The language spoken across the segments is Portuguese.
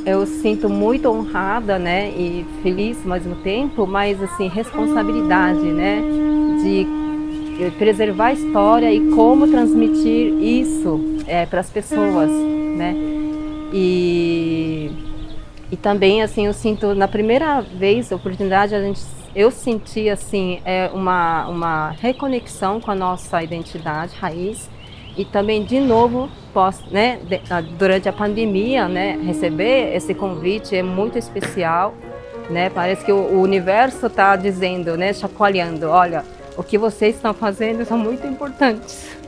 Eu sinto muito honrada, né, e feliz ao mesmo tempo, mas assim, responsabilidade, né, de preservar a história e como transmitir isso para as pessoas, né. E, e também assim, eu sinto na primeira vez a oportunidade eu senti assim uma reconexão com a nossa identidade raiz e também de novo né, durante a pandemia, né, receber esse convite é muito especial, né? Parece que o universo está dizendo, né, chacoalhando, olha, o que vocês estão fazendo são muito importantes.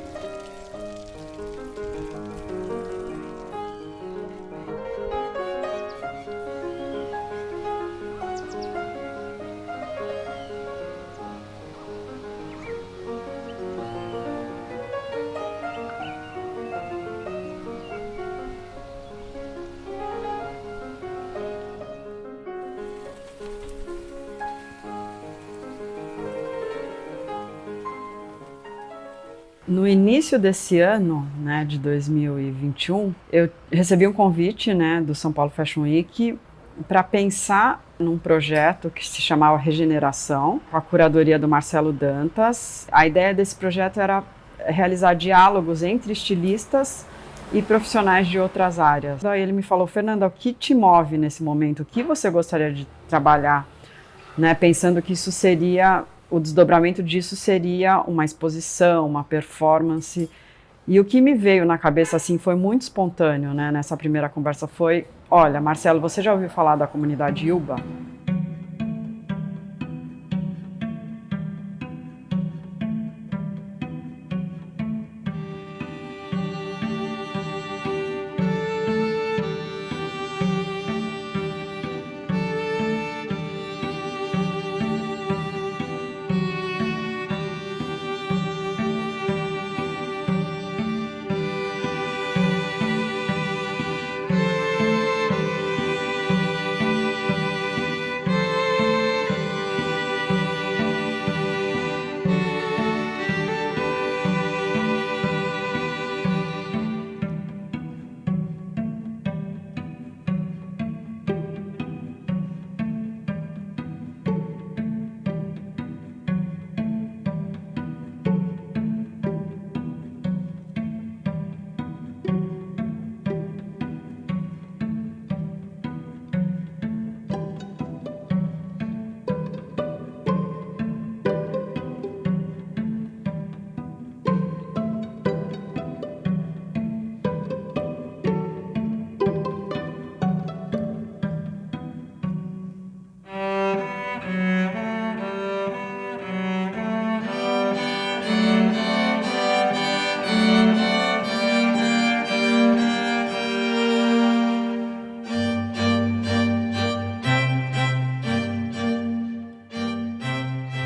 No início desse ano, né, de 2021, eu recebi um convite, né, do São Paulo Fashion Week para pensar num projeto que se chamava Regeneração, com a curadoria do Marcelo Dantas. A ideia desse projeto era realizar diálogos entre estilistas e profissionais de outras áreas. Daí ele me falou: Fernanda, o que te move nesse momento? O que você gostaria de trabalhar? Né, pensando que isso seria, o desdobramento disso seria uma exposição, uma performance. E o que me veio na cabeça assim foi muito espontâneo, né, nessa primeira conversa foi: olha, Marcelo, você já ouviu falar da comunidade Yuba?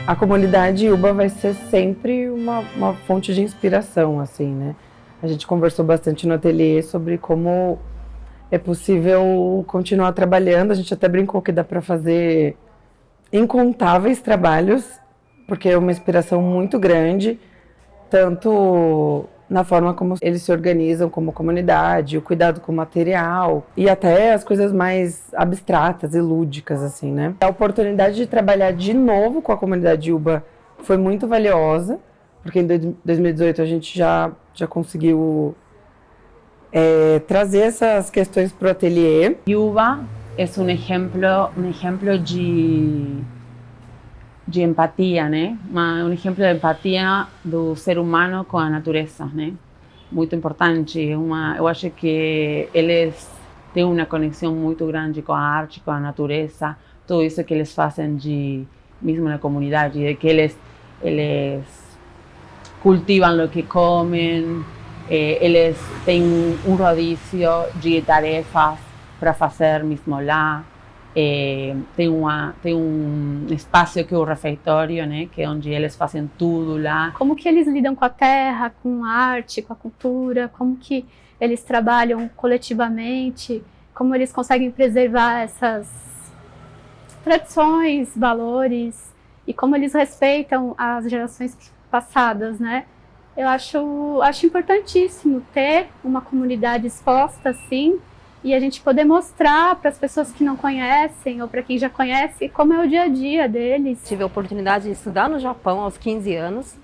A comunidade Uba vai ser sempre uma fonte de inspiração, assim, né? A gente conversou bastante no ateliê sobre como é possível continuar trabalhando. A gente até brincou que dá para fazer incontáveis trabalhos, porque é uma inspiração muito grande, tanto na forma como eles se organizam como comunidade, o cuidado com o material e até as coisas mais abstratas e lúdicas, assim, né? A oportunidade de trabalhar de novo com a comunidade Uba foi muito valiosa, porque em 2018 a gente já conseguiu trazer essas questões para o ateliê. Yuba é um exemplo de empatia, né? Um exemplo de empatia do ser humano com a natureza, né? Muito importante. Eu acho que eles têm uma conexão muito grande com a arte, com a natureza, tudo isso que eles fazem mesmo na comunidade, de que eles cultivam o que comem, eles têm um rodízio de tarefas para fazer mesmo lá. Tem um espaço que é o refeitório, né, que é onde eles fazem tudo lá. Como que eles lidam com a terra, com a arte, com a cultura, como que eles trabalham coletivamente, como eles conseguem preservar essas tradições, valores e como eles respeitam as gerações passadas, né? Eu acho importantíssimo ter uma comunidade exposta assim e a gente poder mostrar para as pessoas que não conhecem ou para quem já conhece como é o dia a dia deles. Tive a oportunidade de estudar no Japão aos 15 anos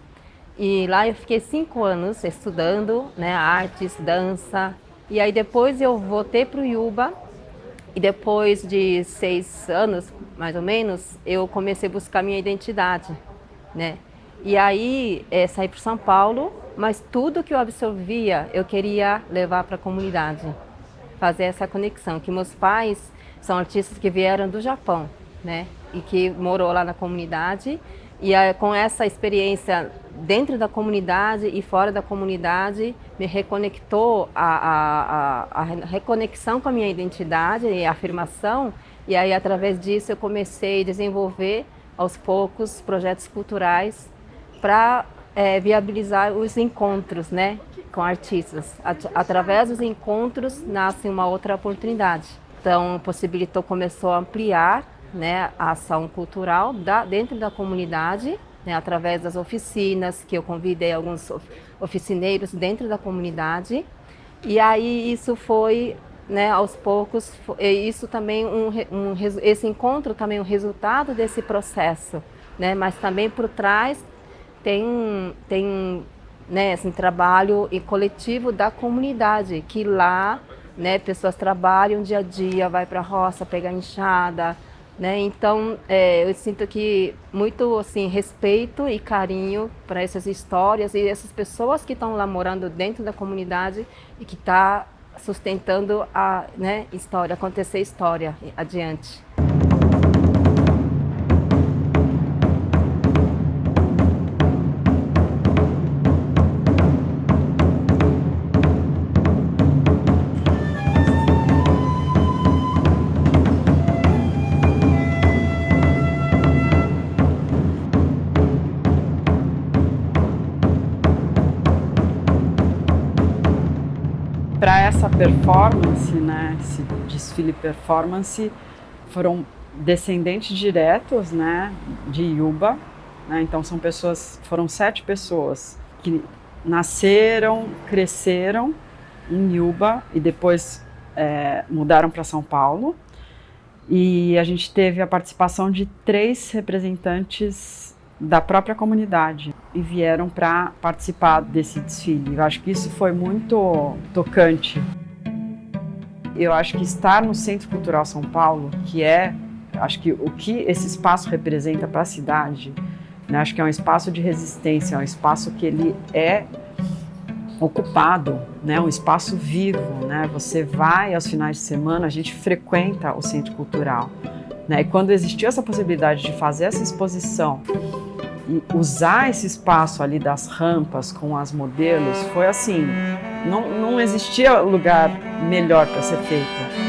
e lá eu fiquei 5 anos estudando, né, artes, dança, e aí depois eu voltei para o Yuba e depois de 6 anos, mais ou menos, eu comecei a buscar minha identidade, né? E aí saí para São Paulo, mas tudo que eu absorvia eu queria levar para a comunidade, fazer essa conexão, que meus pais são artistas que vieram do Japão, né? E que morou lá na comunidade, e com essa experiência dentro da comunidade e fora da comunidade, me reconectou a reconexão com a minha identidade e a afirmação, e aí através disso eu comecei a desenvolver aos poucos projetos culturais para viabilizar os encontros, né, com artistas. Através dos encontros nasce uma outra oportunidade. Então, começou a ampliar, né, a ação cultural dentro da comunidade, né, através das oficinas, que eu convidei alguns oficineiros dentro da comunidade. E aí isso foi, né, aos poucos, isso também esse encontro também é um resultado desse processo, né, mas também por trás tem né, assim, trabalho e coletivo da comunidade, que lá, né, pessoas trabalham dia a dia, vai para a roça pegar enxada, né? Então eu sinto que muito assim respeito e carinho para essas histórias e essas pessoas que estão lá morando dentro da comunidade e que está sustentando a, né, história, acontecer história adiante. Para essa performance, né, esse desfile performance, foram descendentes diretos, né, de Yuba, né, então foram 7 pessoas que nasceram, cresceram em Yuba e depois mudaram para São Paulo, e a gente teve a participação de 3 representantes da própria comunidade e vieram para participar desse desfile. Eu acho que isso foi muito tocante. Eu acho que estar no Centro Cultural São Paulo, acho que o que esse espaço representa para a cidade, né, acho que é um espaço de resistência, é um espaço que ele é ocupado, né, um espaço vivo, né? Você vai aos finais de semana, a gente frequenta o Centro Cultural, né? E quando existiu essa possibilidade de fazer essa exposição e usar esse espaço ali das rampas com as modelos, foi assim, não existia lugar melhor para ser feito.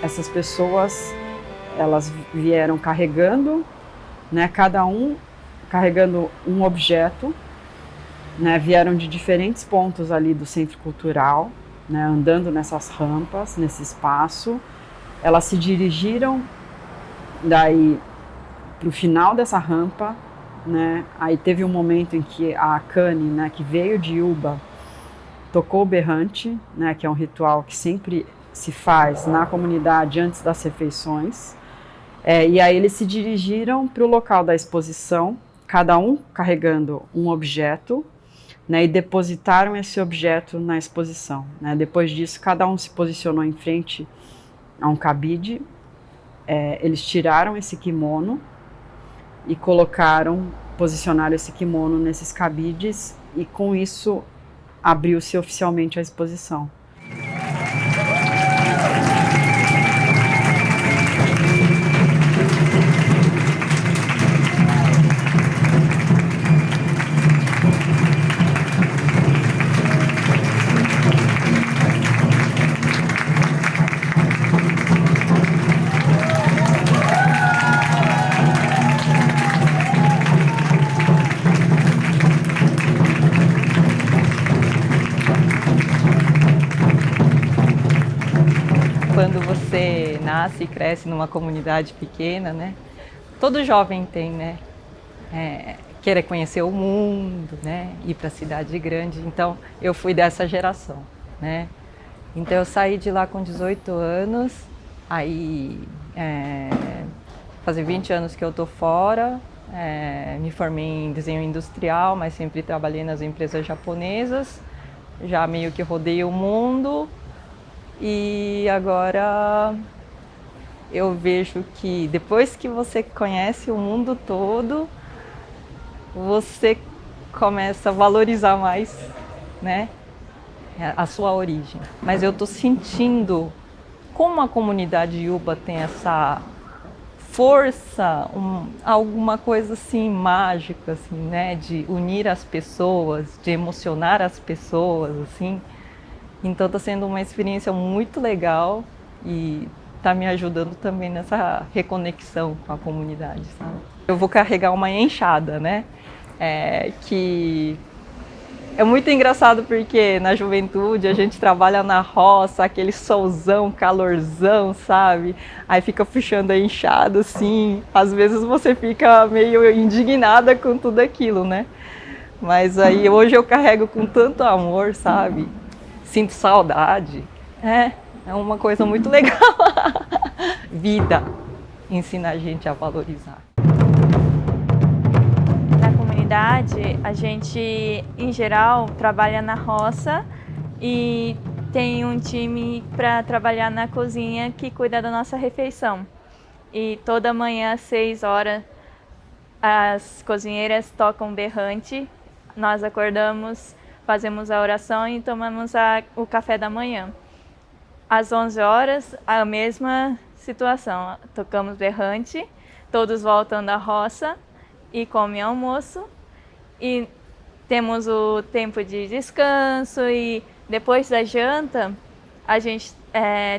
Essas pessoas, elas vieram carregando, né, cada um carregando um objeto, né, vieram de diferentes pontos ali do Centro Cultural, né, andando nessas rampas, nesse espaço. Elas se dirigiram daí para o final dessa rampa, né, aí teve um momento em que a Akane, né, que veio de Yuba, tocou o berrante, né, que é um ritual que sempre se faz na comunidade antes das refeições, E aí eles se dirigiram para o local da exposição, cada um carregando um objeto, né, e depositaram esse objeto na exposição, né. Depois disso, cada um se posicionou em frente a um cabide, eles tiraram esse kimono e posicionaram esse kimono nesses cabides, e com isso abriu-se oficialmente a exposição. Quando você nasce e cresce numa comunidade pequena, né? Todo jovem tem, né? Querer conhecer o mundo, né? Ir para a cidade grande. Então, eu fui dessa geração, né? Então, eu saí de lá com 18 anos, aí fazem 20 anos que eu tô fora, me formei em desenho industrial, mas sempre trabalhei nas empresas japonesas, já meio que rodei o mundo. E agora eu vejo que depois que você conhece o mundo todo, você começa a valorizar mais, né, a sua origem. Mas eu tô sentindo como a comunidade Yuba tem essa força, alguma coisa assim mágica, assim, né, de unir as pessoas, de emocionar as pessoas, assim. Então está sendo uma experiência muito legal e está me ajudando também nessa reconexão com a comunidade, sabe? Eu vou carregar uma enxada, né? Que é muito engraçado porque na juventude a gente trabalha na roça, aquele solzão, calorzão, sabe? Aí fica puxando a enxada, assim. Às vezes você fica meio indignada com tudo aquilo, né? Mas aí hoje eu carrego com tanto amor, sabe? Sinto saudade. É uma coisa muito legal. Vida ensina a gente a valorizar. Na comunidade, a gente, em geral, trabalha na roça e tem um time para trabalhar na cozinha que cuida da nossa refeição. E toda manhã, às 6 horas, as cozinheiras tocam berrante, nós acordamos, fazemos a oração e tomamos o café da manhã. Às 11 horas, a mesma situação. Tocamos berrante, todos voltam da roça e comem almoço. E temos o tempo de descanso e depois da janta, a gente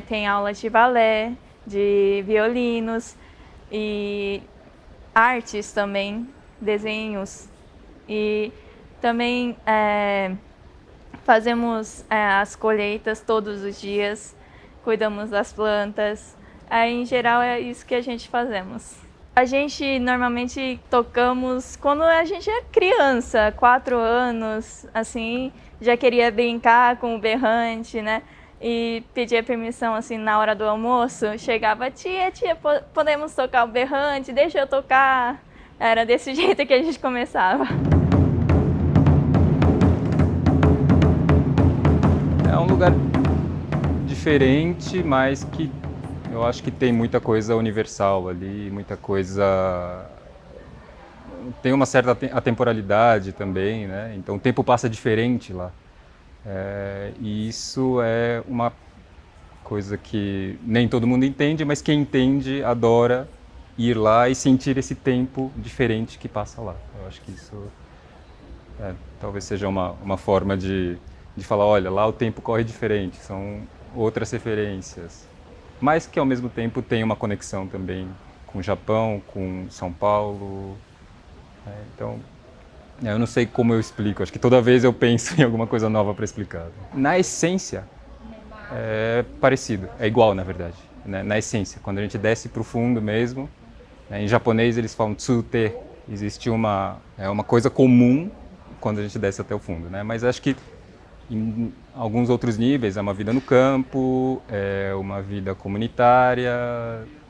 tem aulas de balé, de violinos e artes também, desenhos. E também fazemos as colheitas todos os dias, cuidamos das plantas. Em geral, é isso que a gente fazemos. A gente normalmente tocamos quando a gente é criança, 4 anos, assim, já queria brincar com o berrante, né? E pedia permissão, assim, na hora do almoço. Chegava, tia, podemos tocar o berrante? Deixa eu tocar. Era desse jeito que a gente começava. É um lugar diferente, mas que eu acho que tem muita coisa universal ali, muita coisa... Tem uma certa atemporalidade também, né? Então o tempo passa diferente lá. E isso é uma coisa que nem todo mundo entende, mas quem entende adora ir lá e sentir esse tempo diferente que passa lá. Eu acho que isso talvez seja uma forma de falar, olha, lá o tempo corre diferente, são outras referências. Mas que ao mesmo tempo tem uma conexão também com o Japão, com São Paulo. Então, eu não sei como eu explico, acho que toda vez eu penso em alguma coisa nova para explicar. Na essência, é parecido, é igual na verdade, né? Na essência, quando a gente desce para o fundo mesmo, né? Em japonês eles falam tsute, existe uma coisa comum quando a gente desce até o fundo, né? Mas acho que em alguns outros níveis é uma vida no campo, é uma vida comunitária,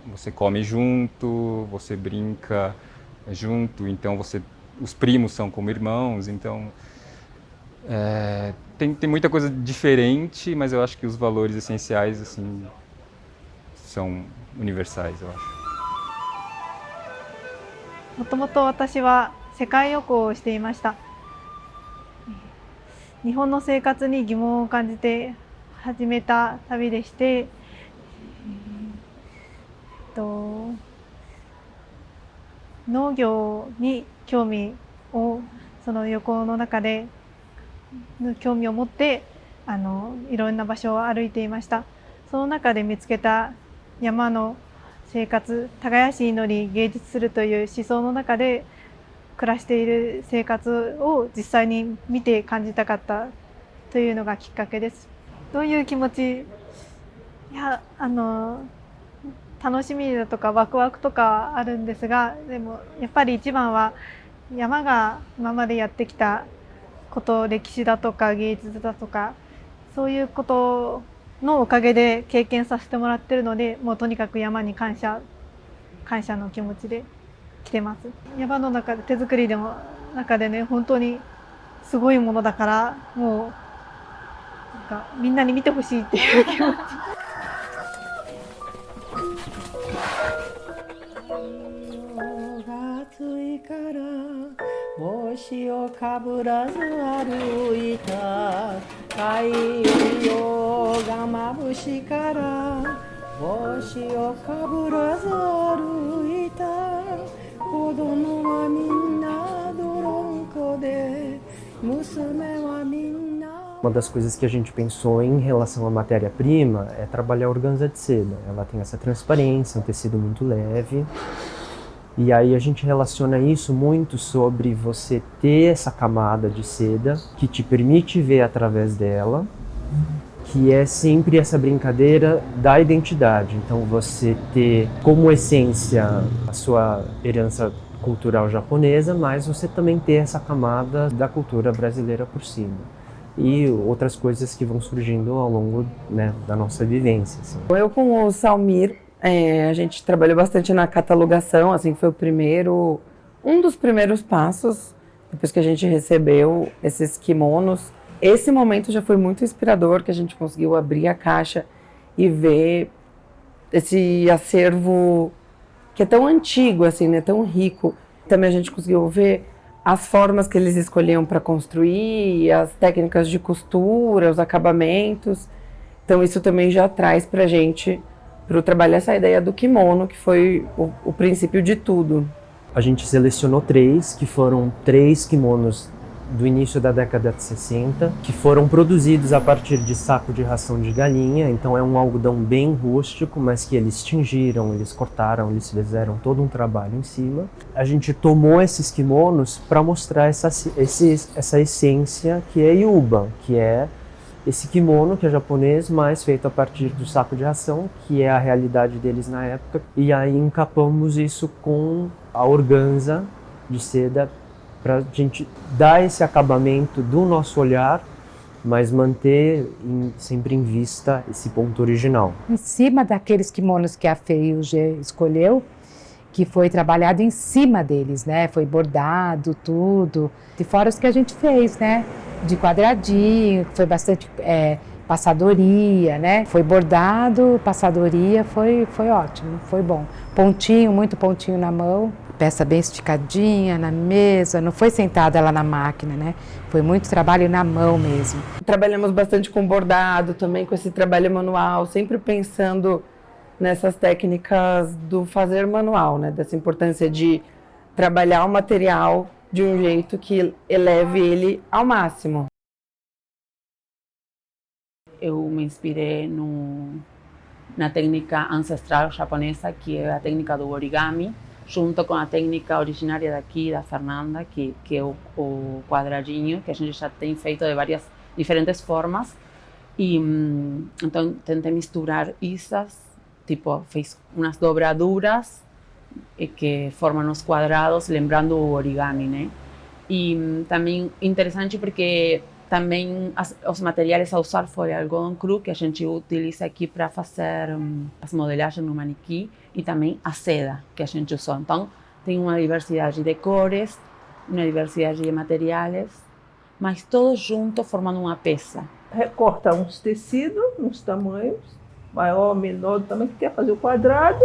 você come junto, você brinca junto, então os primos são como irmãos, então tem muita coisa diferente, mas eu acho que os valores essenciais assim são universais, eu acho. もともと私は世界旅行をしていました。日本の生活に疑問を感じて始めた旅でして、農業に興味をその旅行の中で興味を持っていろんな場所を歩いていました。その中で見つけた山の生活、耕しに乗り芸術するという思想の中で暮らしている生活を実際に見て感じたかったというのがきっかけです。どういう気持ち？いや、楽しみだとかワクワクとかあるんですが、でもやっぱり一番は山が今までやってきたこと、歴史だとか芸術だとかそういうことのおかげで経験させてもらってるので、もうとにかく山に感謝の気持ちで来てます。山の中で手作りの中でね、本当にすごいものだから、もうなんかみんなに見てほしいっていう気持ち。暑いから帽子をかぶらず歩いた、太陽が眩しいから帽子をかぶらず歩いた、子供はみんな泥んこで娘はみんな。 Uma das coisas que a gente pensou em relação à matéria-prima é trabalhar a organza de seda. Ela tem essa transparência, um tecido muito leve. E aí a gente relaciona isso muito sobre você ter essa camada de seda que te permite ver através dela, que é sempre essa brincadeira da identidade. Então você ter como essência a sua herança cultural japonesa, mas você também ter essa camada da cultura brasileira por cima. E outras coisas que vão surgindo ao longo, né, da nossa vivência. Assim. Eu com o Salmir, a gente trabalhou bastante na catalogação, assim, foi um dos primeiros passos, depois que a gente recebeu esses kimonos. Esse momento já foi muito inspirador, que a gente conseguiu abrir a caixa e ver esse acervo que é tão antigo, assim, né, tão rico. Também a gente conseguiu ver as formas que eles escolhiam para construir, as técnicas de costura, os acabamentos. Então isso também já traz para a gente, para o trabalho, essa ideia do kimono, que foi o princípio de tudo. A gente selecionou 3, que foram 3 kimonos do início da década de 60, que foram produzidos a partir de saco de ração de galinha, então é um algodão bem rústico, mas que eles tingiram, eles cortaram, eles fizeram todo um trabalho em cima. A gente tomou esses kimonos para mostrar essa essência que é Yuba, que é esse kimono que é japonês, mas feito a partir do saco de ração, que é a realidade deles na época, e aí encapamos isso com a organza de seda para a gente dar esse acabamento do nosso olhar, mas manter sempre em vista esse ponto original. Em cima daqueles kimonos que a Feiuge escolheu, que foi trabalhado em cima deles, né? Foi bordado, tudo. E fora os que a gente fez, né? De quadradinho, foi bastante passadoria, né? Foi bordado, passadoria, foi ótimo, foi bom. Pontinho, muito pontinho na mão. Peça bem esticadinha na mesa, não foi sentada lá na máquina, né? Foi muito trabalho na mão mesmo. Trabalhamos bastante com bordado também, com esse trabalho manual, sempre pensando nessas técnicas do fazer manual, né? Dessa importância de trabalhar o material de um jeito que eleve ele ao máximo. Eu me inspirei na técnica ancestral japonesa, que é a técnica do origami, junto com a técnica originária daqui, da Fernanda, que é o quadradinho, que a gente já tem feito de várias diferentes formas. E então tentei misturar essas, tipo, fiz umas dobraduras que formam os quadrados, lembrando o origami, né? E também interessante porque Também os materiais a usar foi algodão cru, que a gente utiliza aqui para fazer as modelagens no manequim, e também a seda que a gente usou. Então, tem uma diversidade de cores, uma diversidade de materiais, mas todos juntos formando uma peça. Recorta uns tecidos, uns tamanhos, maior, menor, do tamanho que quer fazer o quadrado,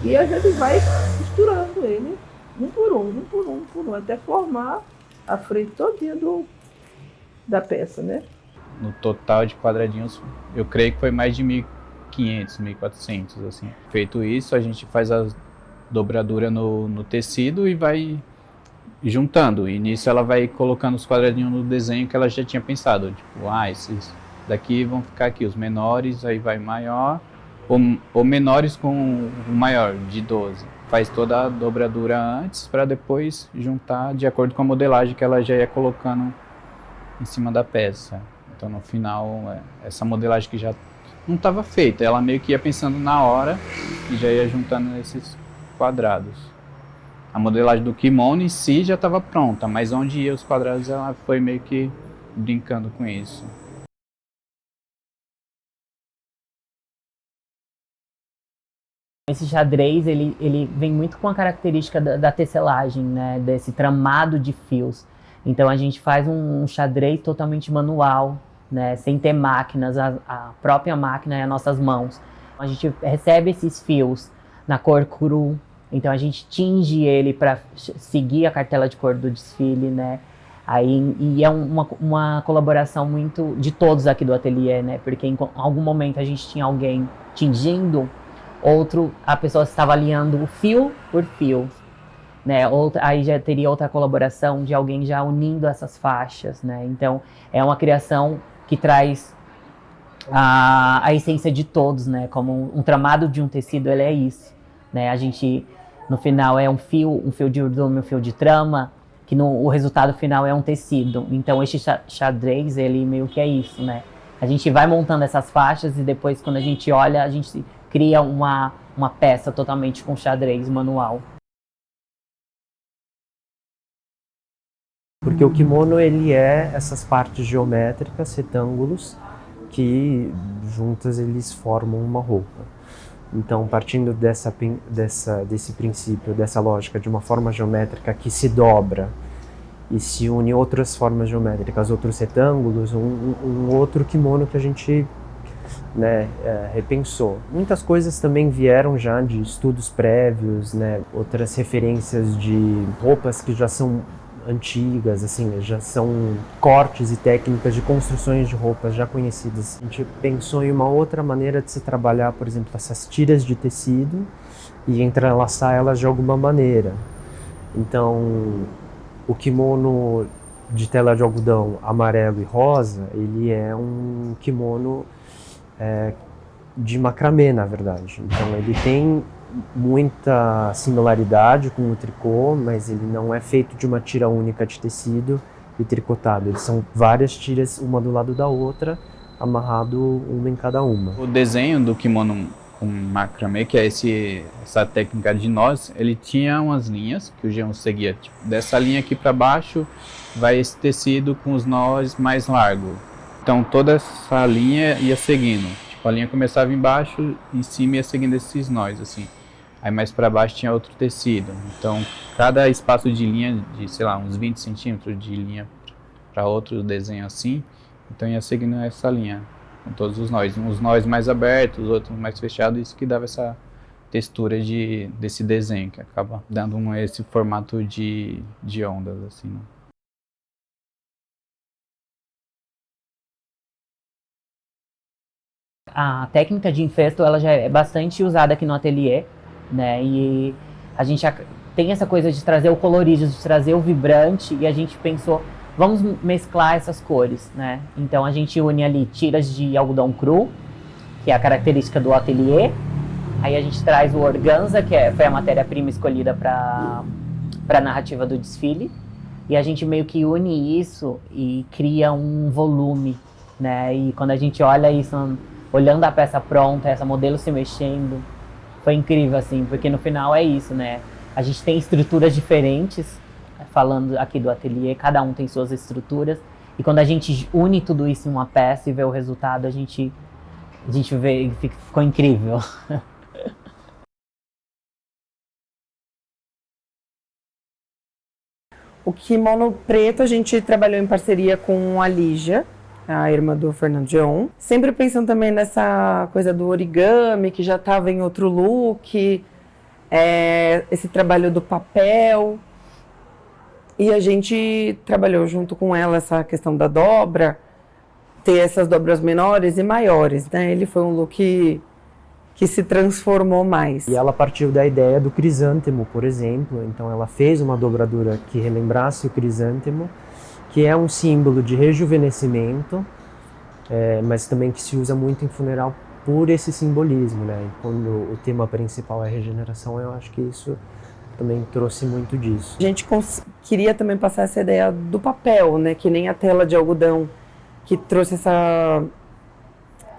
e a gente vai costurando ele, um por um, até formar a frente todinha da peça, né? No total de quadradinhos, eu creio que foi mais de 1.500, 1.400, assim. Feito isso, a gente faz a dobradura no tecido e vai juntando. E nisso ela vai colocando os quadradinhos no desenho que ela já tinha pensado. Tipo, esses daqui vão ficar aqui, os menores, aí vai maior, ou menores com o maior, de 12. Faz toda a dobradura antes para depois juntar de acordo com a modelagem que ela já ia colocando em cima da peça. Então no final, essa modelagem que já não estava feita, ela meio que ia pensando na hora e já ia juntando esses quadrados. A modelagem do kimono em si já estava pronta, mas onde ia os quadrados ela foi meio que brincando com isso. Esse xadrez, ele vem muito com a característica da tecelagem, né, desse tramado de fios. Então a gente faz um xadrez totalmente manual, né, sem ter máquinas, a própria máquina é as nossas mãos. A gente recebe esses fios na cor cru, então a gente tinge ele para seguir a cartela de cor do desfile, né? E é uma colaboração muito de todos aqui do ateliê, né? Porque em algum momento a gente tinha alguém tingindo, a pessoa estava alinhando o fio por fio, né? Aí já teria outra colaboração de alguém já unindo essas faixas, né? Então é uma criação que traz a essência de todos, né? Como um tramado de um tecido, ele é isso, né? A gente, no final, é um fio de urdume, um fio de trama, que o resultado final é um tecido. Então esse xadrez, ele meio que é isso, né? A gente vai montando essas faixas e depois, quando a gente olha, a gente cria uma peça totalmente com xadrez manual. Porque o kimono, ele é essas partes geométricas, retângulos, que juntas eles formam uma roupa. Então, partindo desse princípio, dessa lógica de uma forma geométrica que se dobra e se une outras formas geométricas, outros retângulos, um outro kimono que a gente, né, repensou. Muitas coisas também vieram já de estudos prévios, né, outras referências de roupas que já são antigas, assim, já são cortes e técnicas de construções de roupas já conhecidas. A gente pensou em uma outra maneira de se trabalhar, por exemplo, essas tiras de tecido e entrelaçar elas de alguma maneira. Então, o kimono de tela de algodão amarelo e rosa, ele é um kimono de macramê, na verdade. Então, ele tem muita similaridade com o tricô, mas ele não é feito de uma tira única de tecido e tricotado. Eles são várias tiras, uma do lado da outra, amarrado uma em cada uma. O desenho do kimono com macramê, que é essa técnica de nós, ele tinha umas linhas que o Jean seguia. Tipo, dessa linha aqui para baixo vai esse tecido com os nós mais largos. Então toda essa linha ia seguindo. Tipo, a linha começava embaixo, em cima ia seguindo esses nós, assim. Aí mais para baixo tinha outro tecido. Então, cada espaço de linha, de, sei lá, uns 20 centímetros de linha para outro desenho assim, então ia seguindo essa linha, com todos os nós. Uns nós mais abertos, os outros mais fechados, isso que dava essa textura desse desenho, que acaba dando esse formato de ondas, assim, né? A técnica de infesto, ela já é bastante usada aqui no ateliê, né? E a gente tem essa coisa de trazer o colorido, de trazer o vibrante, e a gente pensou, vamos mesclar essas cores, né? Então a gente une ali tiras de algodão cru, que é a característica do ateliê. Aí a gente traz o organza, que foi a matéria-prima escolhida para a narrativa do desfile. E a gente meio que une isso e cria um volume, né? E quando a gente olha isso, olhando a peça pronta, essa modelo se mexendo, foi incrível, assim, porque no final é isso, né? A gente tem estruturas diferentes, falando aqui do ateliê, cada um tem suas estruturas, E quando a gente une tudo isso em uma peça e vê o resultado, a gente vê, ficou incrível. O kimono preto a gente trabalhou em parceria com a Lígia, a irmã do Fernando Geon. Sempre pensando também nessa coisa do origami, que já estava em outro look, esse trabalho do papel. E a gente trabalhou junto com ela essa questão da dobra, ter essas dobras menores e maiores, né? Ele foi um look que se transformou mais. E ela partiu da ideia do crisântemo, por exemplo. Então ela fez uma dobradura que relembrasse o crisântemo, que é um símbolo de rejuvenescimento, mas também que se usa muito em funeral por esse simbolismo, né? E quando o tema principal é regeneração, eu acho que isso também trouxe muito disso. A gente queria também passar essa ideia do papel, né? Que nem a tela de algodão, que trouxe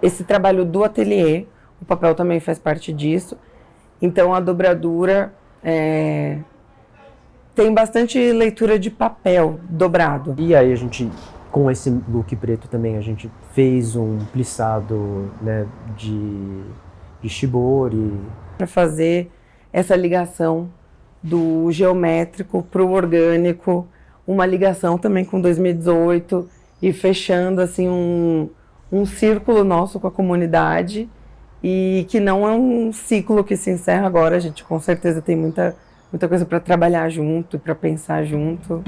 esse trabalho do ateliê. O papel também faz parte disso. Então a dobradura tem bastante leitura de papel dobrado. E aí a gente, com esse look preto também, a gente fez um plissado, né, de shibori. Para fazer essa ligação do geométrico para o orgânico, uma ligação também com 2018 e fechando assim um círculo nosso com a comunidade. E que não é um ciclo que se encerra agora, a gente com certeza tem muita coisa para trabalhar junto, para pensar junto.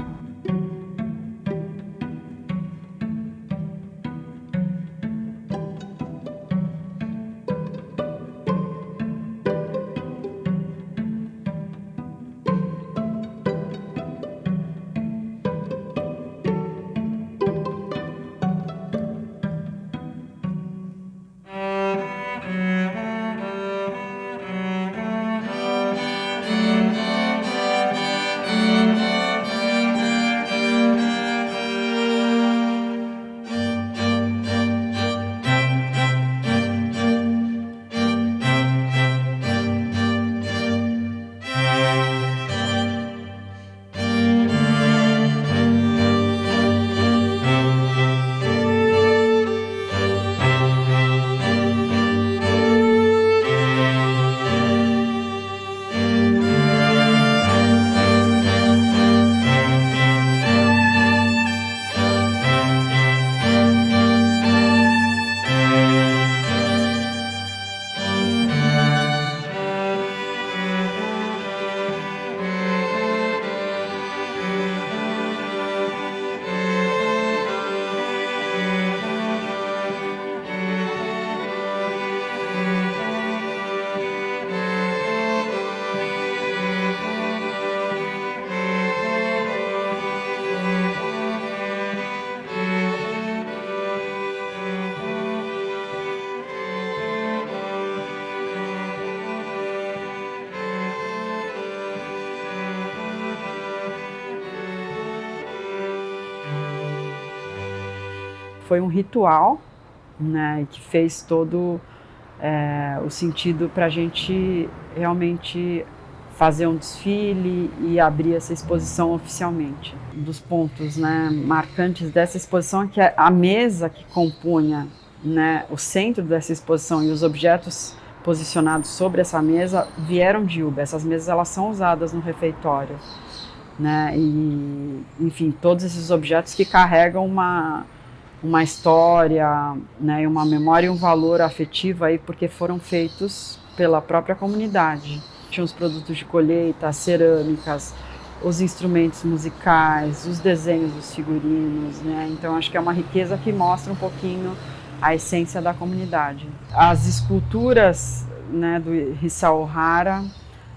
Foi um ritual, né, que fez todo o sentido para a gente realmente fazer um desfile e abrir essa exposição oficialmente. Um dos pontos, né, marcantes dessa exposição é que a mesa que compunha, né, o centro dessa exposição e os objetos posicionados sobre essa mesa vieram de Uba. Essas mesas elas são usadas no refeitório, né, e enfim, todos esses objetos que carregam uma história, né, uma memória e um valor afetivo aí, porque foram feitos pela própria comunidade. Tinha os produtos de colheita, as cerâmicas, os instrumentos musicais, os desenhos dos figurinos, né? Então acho que é uma riqueza que mostra um pouquinho a essência da comunidade. As esculturas, né, do Hisao Hara,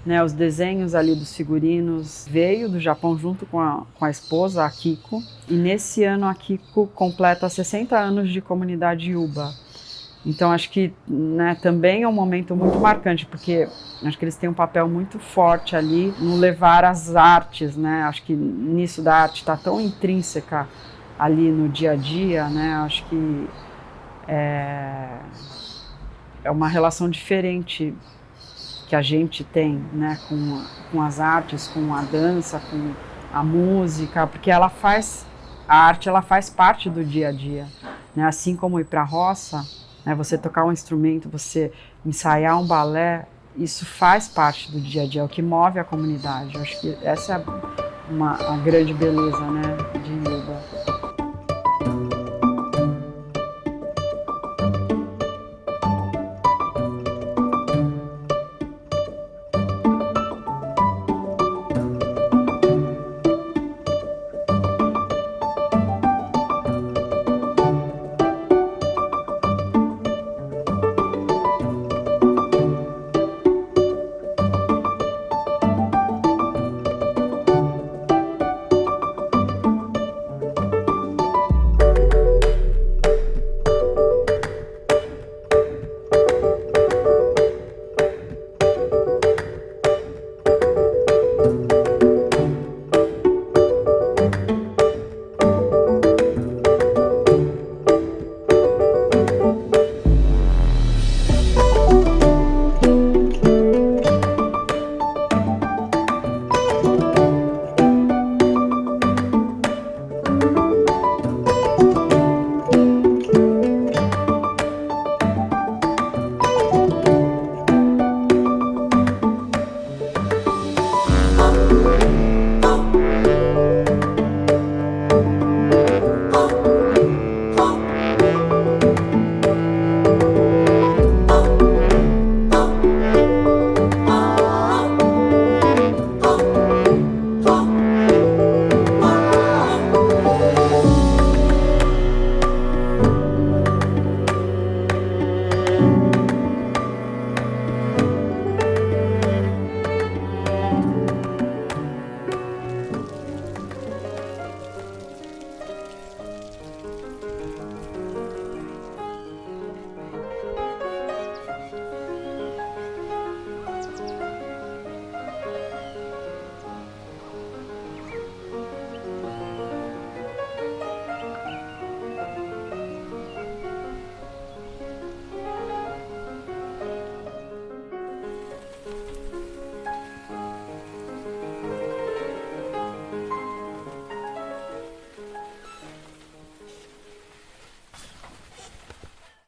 né, os desenhos ali dos figurinos, veio do Japão junto com a esposa, a Kiko. E nesse ano a Kiko completa 60 anos de comunidade Uba. Então acho que, né, também é um momento muito marcante, porque acho que eles têm um papel muito forte ali no levar as artes, né? Acho que nisso da arte está tão intrínseca ali no dia a dia, né? Acho que é uma relação diferente que a gente tem, né, com as artes, com a dança, com a música, porque ela faz a arte ela faz parte do dia a dia, né? Assim como ir para a roça, né? Você tocar um instrumento, você ensaiar um balé, isso faz parte do dia a dia, é o que move a comunidade. Eu acho que essa é a grande beleza, né,